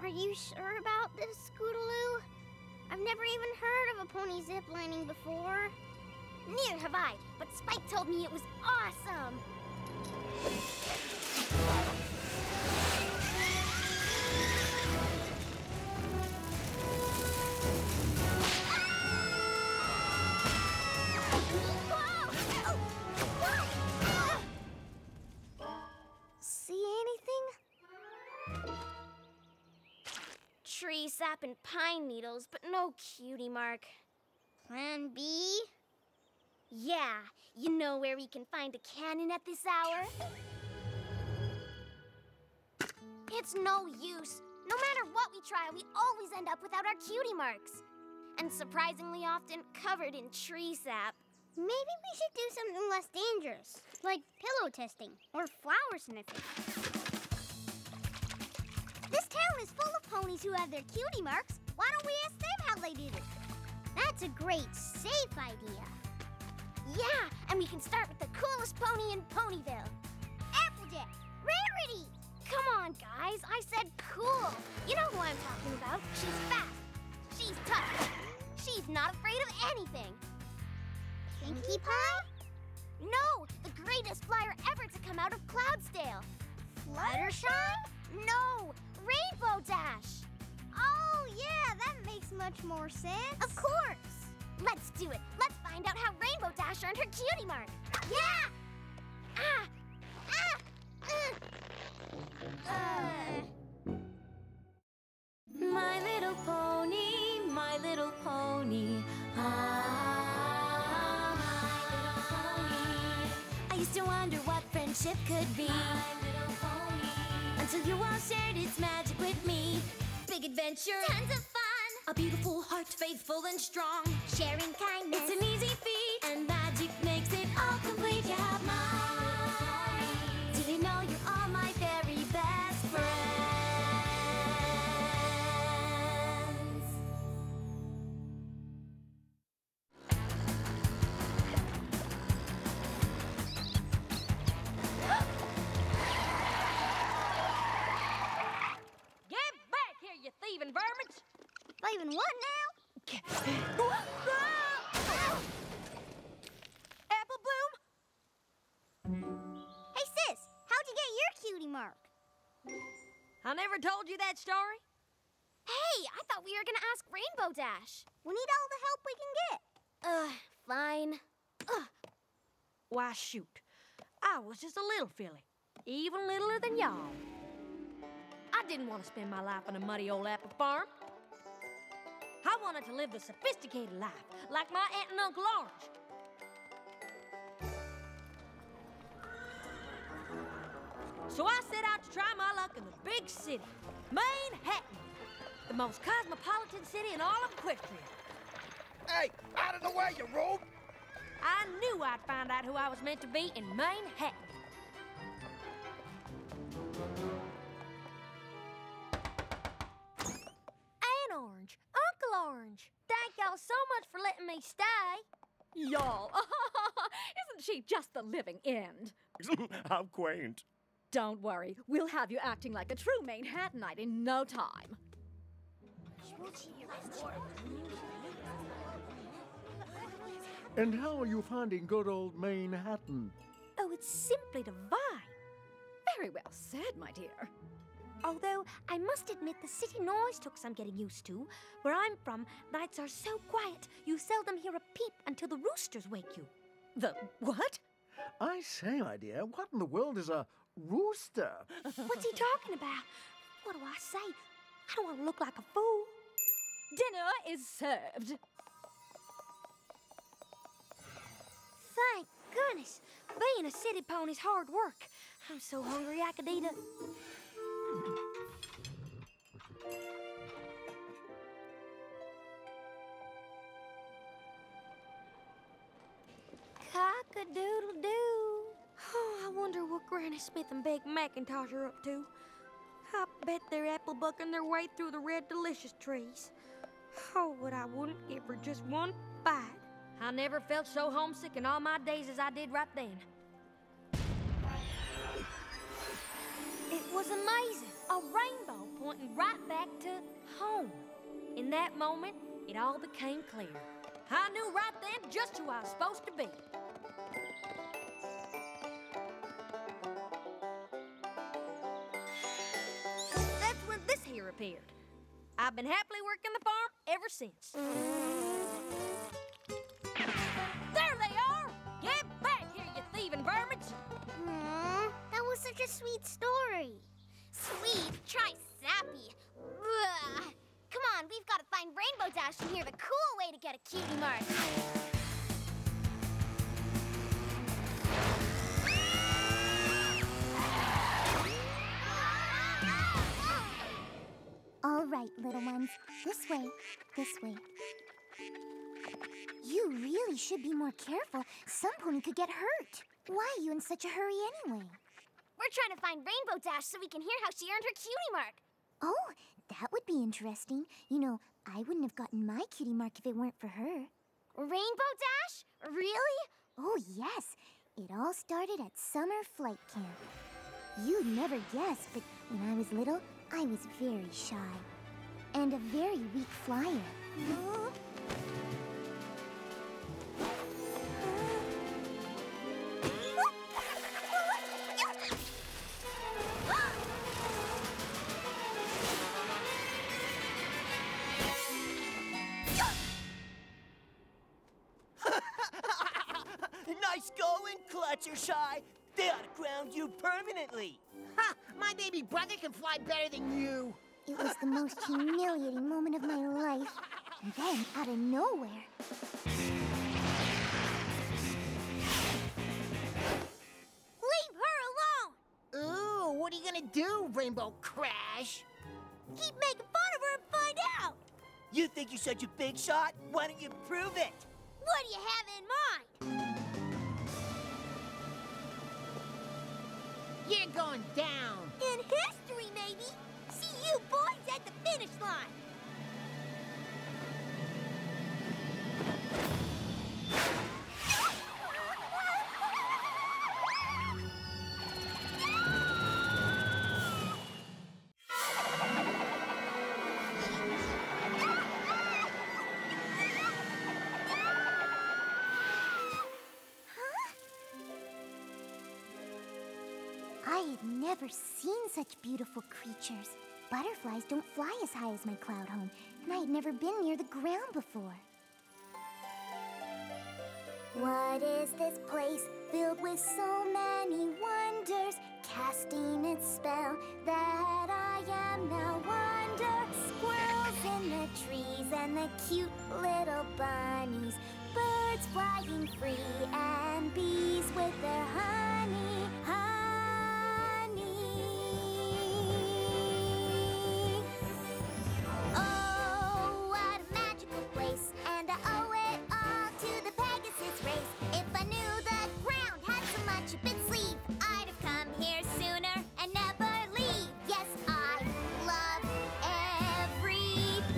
you sure about this, Scootaloo? I've never even heard of a pony ziplining before. Neither have I, but Spike told me it was awesome. See anything? Tree sap and pine needles, but no Cutie Mark. Plan B? Yeah, you know where we can find a cannon at this hour? It's no use. No matter what we try, we always end up without our Cutie Marks. And surprisingly often covered in tree sap. Maybe we should do something less dangerous, like pillow testing or flower sniffing. This town is full of ponies who have their Cutie Marks. Why don't we ask them how they did it? That's a great, safe idea. Yeah, and we can start with the coolest pony in Ponyville. Applejack, Rarity! Come on, guys. I said cool. You know who I'm talking about. She's fast. She's tough. She's not afraid of anything. Pinkie Pie? No, the greatest flyer ever to come out of Cloudsdale. Fluttershy? No, Rainbow Dash. Oh, yeah, that makes much more sense. Of course. Let's do it. Let's find out how Rainbow Dash earned her Cutie Mark. Yeah! Ah! Ah! My little pony, my little pony. Ah, my little pony. I used to wonder what friendship could be. My little pony. Until you all shared its magic with me. Big adventure, Tons of fun. a beautiful heart, faithful and strong. Sharing kindness. It's an easy feat, and magic makes it all complete. You have mine. Do you know you're all my very best friends? Get back here, you thieving vermins! Leaving what now? Apple Bloom? Hey, sis, how'd you get your Cutie Mark? I never told you that story? Hey, I thought we were gonna ask Rainbow Dash. We need all the help we can get. Fine. Why, shoot. I was just a little filly, even littler than y'all. I didn't want to spend my life on a muddy old apple farm. I wanted to live the sophisticated life, like my aunt and Uncle Orange. So I set out to try my luck in the big city, Manhattan, the most cosmopolitan city in all of Equestria. Hey, out of the way, you rube! I knew I'd find out who I was meant to be in Manhattan. Aunt Orange, Uncle Orange, thank y'all so much for letting me stay. Y'all, isn't she just the living end? How quaint. Don't worry, we'll have you acting like a true Manhattanite in no time. And how are you finding good old Manhattan? Oh, it's simply divine. Very well said, my dear. Although, I must admit the city noise took some getting used to. Where I'm from, nights are so quiet, you seldom hear a peep until the roosters wake you. The what? I say, my dear, what in the world is a rooster? What's he talking about? What do I say? I don't want to look like a fool. Dinner is served. Thank goodness. Being a city pony's hard work. I'm so hungry I could eat a... Cock-a-doodle-doo. Oh, I wonder what Granny Smith and Big Macintosh are up to. I bet they're apple bucking their way through the red delicious trees. Oh, but I wouldn't give her just one bite. I never felt so homesick in all my days as I did right then. It was amazing. A rainbow pointing right back to home. In that moment, it all became clear. I knew right then just who I was supposed to be. That's when this here appeared. I've been happily working the farm ever since. There they are! Get back here, you thieving vermins! Aww, that was such a sweet story. Sweet? Try sappy. Ugh. Come on, we've got to find Rainbow Dash and hear the cool way to get a cutie mark. All right, little ones. This way. This way. You really should be more careful. Some pony could get hurt. Why are you in such a hurry anyway? We're trying to find Rainbow Dash so we can hear how she earned her cutie mark. Oh, that would be interesting. You know, I wouldn't have gotten my cutie mark if it weren't for her. Rainbow Dash? Really? Oh, yes. It all started at summer flight camp. You'd never guess, but when I was little, I was very shy. And a very weak flyer. Nice going, Clutchershy. They ought to ground you permanently. Ha! My baby brother can fly better than you. It was the most humiliating moment of my life. And then, out of nowhere... Leave her alone! Ooh, what are you gonna do, Rainbow Crash? Keep making fun of her and find out! You think you're such a big shot? Why don't you prove it? What do you have in mind? You're going down. In history, maybe. See you boys at the finish line. I had never seen such beautiful creatures. Butterflies don't fly as high as my cloud home, and I had never been near the ground before. What is this place filled with so many wonders, casting its spell that I am now wonder? Squirrels in the trees and the cute little bunnies, birds flying free and bees with their honey, honey. Oh, what a magical place, and I owe it all to the Pegasus race. If I knew the ground had so much up its sleeve, I'd have come here sooner and never leave. Yes, I love everything.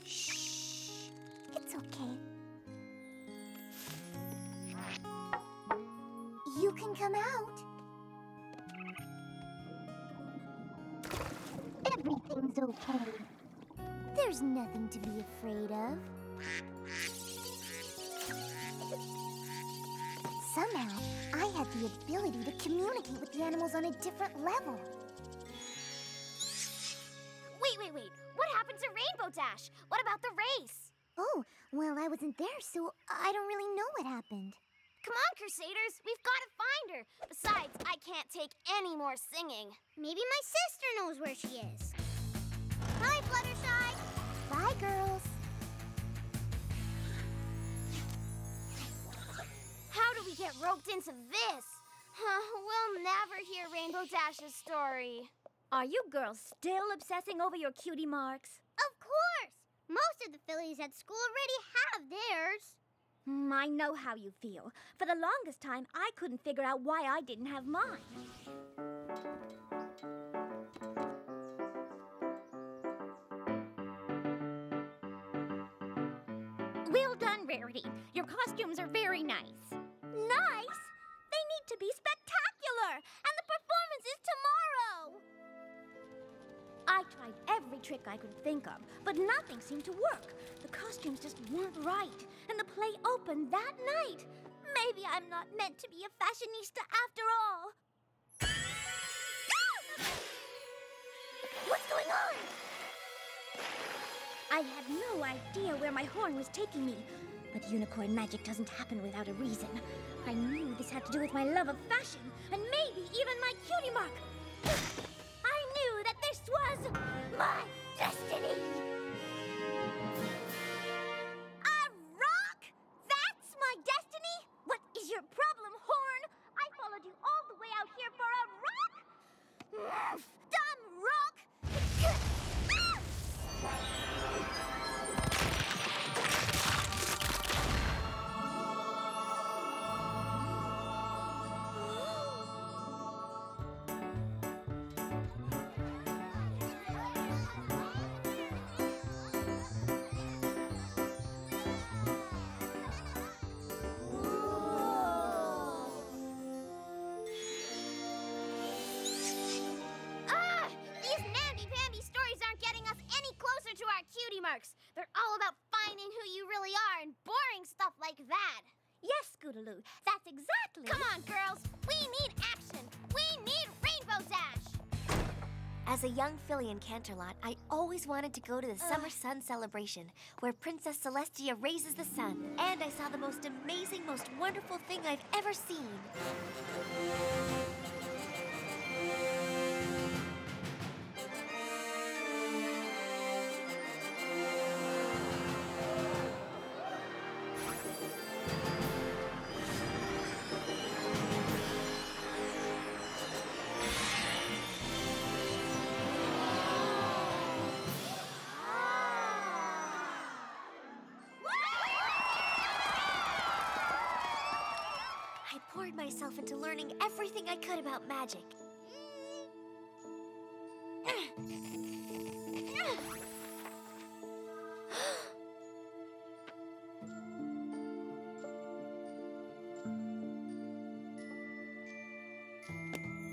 Shh. It's okay. You can come out. Everything's okay. There's nothing to be afraid of. Somehow, I had the ability to communicate with the animals on a different level. Wait. What happened to Rainbow Dash? What about the race? Oh, well, I wasn't there, so I don't really know what happened. Come on, Crusaders. We've got to find her. Besides, I can't take any more singing. Maybe my sister knows where she is. Hi, Fluttershy. Bye, girls. How do we get roped into this? We'll never hear Rainbow Dash's story. Are you girls still obsessing over your cutie marks? Of course! Most of the fillies at school already have theirs. I know how you feel. For the longest time, I couldn't figure out why I didn't have mine. Well done, Rarity. Your costumes are very nice. Nice? They need to be spectacular! And the performance is tomorrow! I tried every trick I could think of, but nothing seemed to work. The costumes just weren't right, and the play opened that night. Maybe I'm not meant to be a fashionista after all. What's going on? I had no idea where my horn was taking me, but unicorn magic doesn't happen without a reason. I knew this had to do with my love of fashion, and maybe even my cutie mark. I knew that this was my destiny. A rock? That's my destiny? What is your problem, horn? I followed you all the way out here for a rock? Dumb rock! Cutie marks. They're all about finding who you really are and boring stuff like that. Yes, Scootaloo, that's exactly... Come on, girls. We need action. We need Rainbow Dash. As a young filly in Canterlot, I always wanted to go to the Summer Sun Celebration, where Princess Celestia raises the sun. And I saw the most amazing, most wonderful thing I've ever seen. Myself into learning everything I could about magic.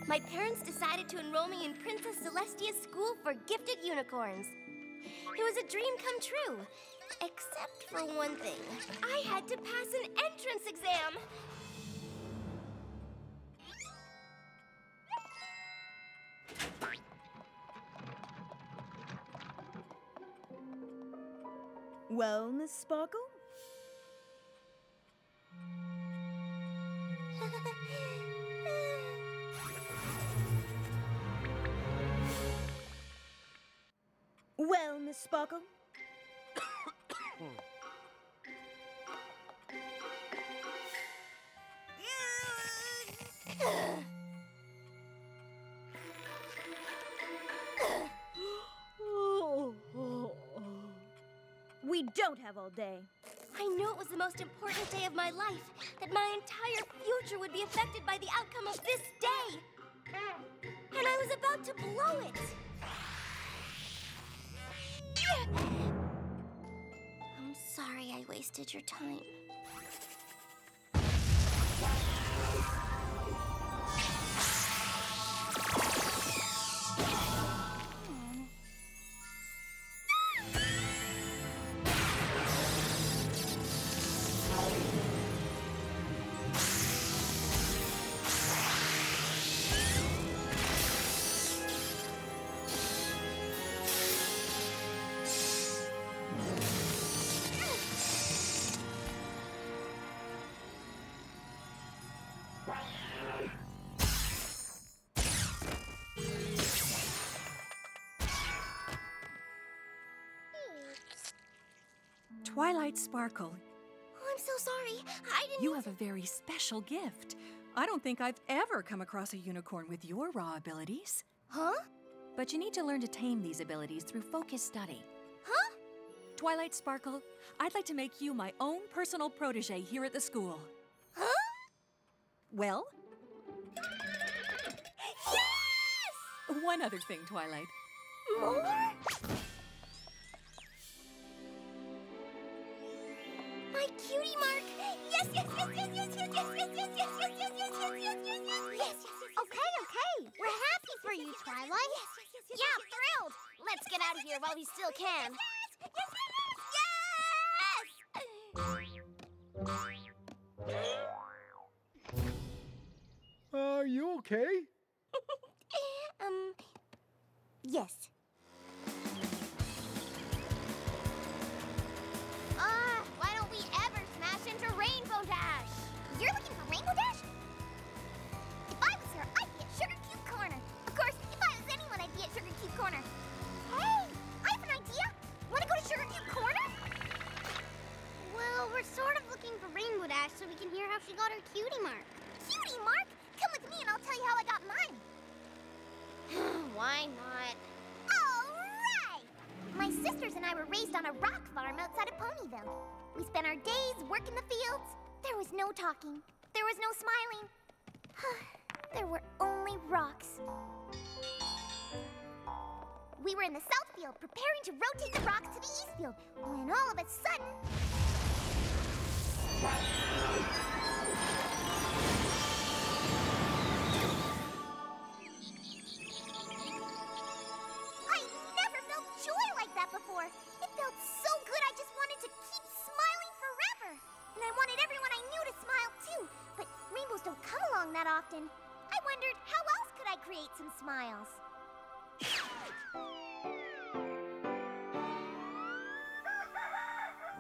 My parents decided to enroll me in Princess Celestia's school for gifted unicorns. It was a dream come true, except for one thing. I had to pass an entrance exam. Well, Miss Sparkle? Well, Miss Sparkle? We don't have all day. I knew it was the most important day of my life, that my entire future would be affected by the outcome of this day. And I was about to blow it. I'm sorry I wasted your time. Twilight Sparkle, Oh, I'm so sorry. I didn't... you have a very special gift. I don't think I've ever come across a unicorn with your raw abilities. Huh? But you need to learn to tame these abilities through focused study. Huh? Twilight Sparkle, I'd like to make you my own personal protege here at the school. Huh? Well? Yes! One other thing, Twilight. More? My Cutie Mark! Yes, yes, yes, yes, yes, yes, yes, yes, yes, yes, yes, yes, yes, yes, yes, yes, yes, yes. Okay. We're happy for you, Twilight. Yeah, thrilled. Let's get out of here while we still can. Are you okay? Yes. Why don't we ever smash into Rainbow Dash? You're looking for Rainbow Dash? If I was her, I'd be at Sugar Cube Corner. Of course, if I was anyone, I'd be at Sugar Cube Corner. Hey, I have an idea. Want to go to Sugar Cube Corner? Well, we're sort of looking for Rainbow Dash so we can hear how she got her Cutie Mark. Cutie Mark? Come with me and I'll tell you how I got mine. Why not? All right! My sisters and I were raised on a rock farm outside of Ponyville. We spent our days working the fields. There was no talking. There was no smiling. There were only rocks. We were in the south field preparing to rotate the rocks to the east field when all of a sudden... I never felt joy like that before. It felt so good I just wanted to keep smiling forever. And I wanted everyone I knew to smile too. But rainbows don't come along that often. I wondered how else could I create some smiles?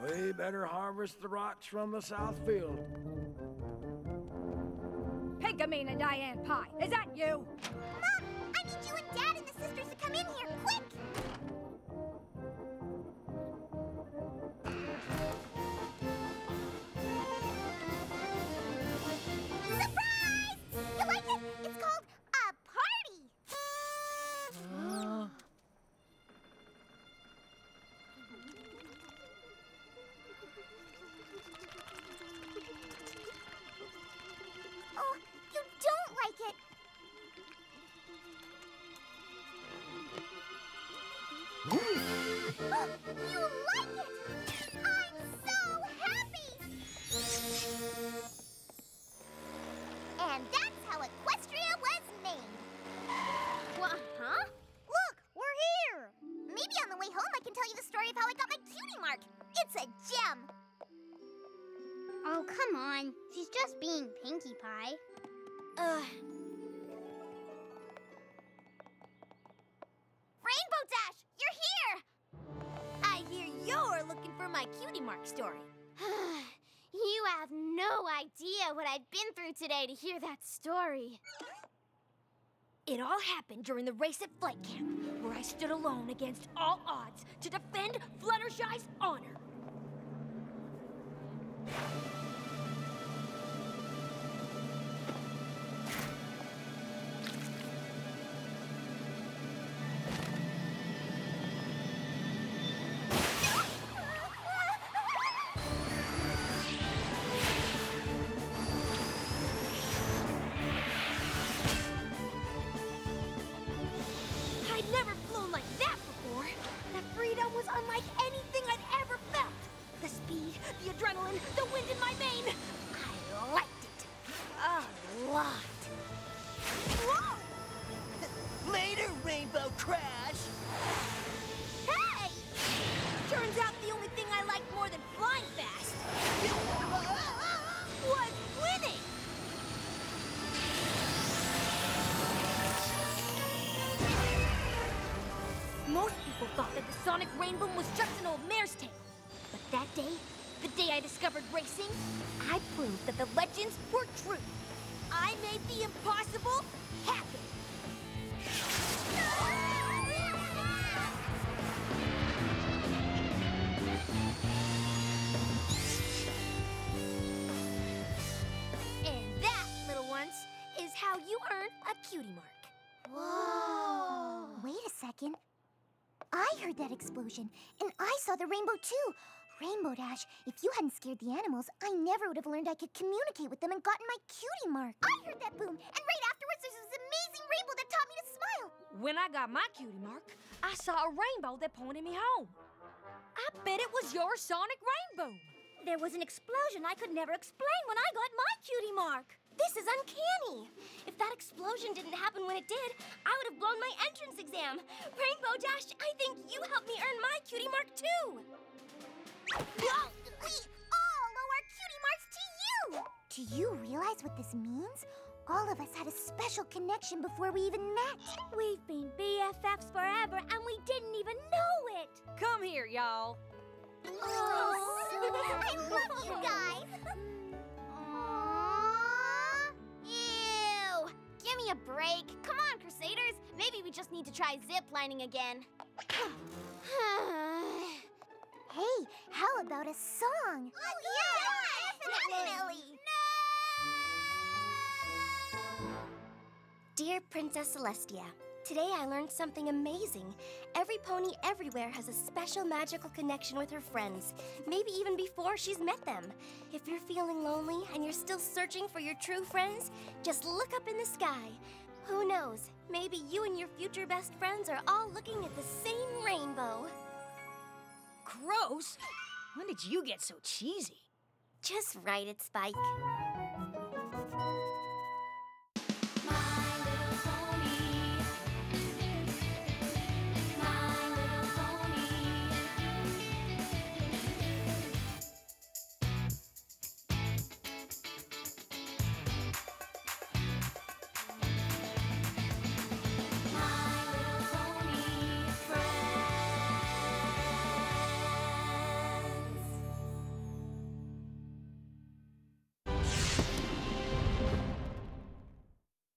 We better harvest the rocks from the south field. Pinkamene and Diane Pie, is that you? Mom, I need you and Dad and the sisters to come in here, quick! Surprise! You like it? It's called a party! Oh, you don't like it! You like it! I'm so happy! And that's how Equestria was named. What, huh? Look, we're here! Maybe on the way home I can tell you the story of how I got my Cutie Mark. It's a gem! Oh, come on. She's just being Pinkie Pie. Rainbow Dash, you're here! I hear you're looking for my Cutie Mark story. You have no idea what I've been through today to hear that story. It all happened during the race at Flight Camp, where I stood alone against all odds to defend Fluttershy's honor. I'd never flown like that before. The freedom was unlike anything I'd ever felt. The speed, the adrenaline, the wind in my vein. I liked it. A lot. Whoa! Later, Rainbow Crash! Hey! Turns out the only thing I like more than flying fast was winning! Most people thought that the Sonic Rainbow was just an old mare's tale. But that day, the day I discovered racing, I proved that the legends were true. I made the impossible happen. And that, little ones, is how you earn a Cutie Mark. Whoa. Wait a second. I heard that explosion, and I saw the rainbow too. Rainbow Dash, if you hadn't scared the animals, I never would have learned I could communicate with them and gotten my cutie mark. I heard that boom, and right afterwards there's this amazing rainbow that taught me to smile. When I got my cutie mark, I saw a rainbow that pointed me home. I bet it was your sonic rainbow. There was an explosion I could never explain when I got my cutie mark. This is uncanny. If that explosion didn't happen when it did, I would have blown my entrance exam. Rainbow Dash, I think you helped me earn my cutie mark too. We all owe our cutie marks to you! Do you realize what this means? All of us had a special connection before we even met. We've been BFFs forever and we didn't even know it. Come here, y'all. I love you guys! Aww. Ew. Give me a break. Come on, Crusaders. Maybe we just need to try zip-lining again. Hey, how about a song? Definitely. Dear Princess Celestia, today I learned something amazing. Every pony everywhere has a special magical connection with her friends, maybe even before she's met them. If you're feeling lonely and you're still searching for your true friends, just look up in the sky. Who knows, maybe you and your future best friends are all looking at the same rainbow. Gross! When did you get so cheesy? Just write it, Spike.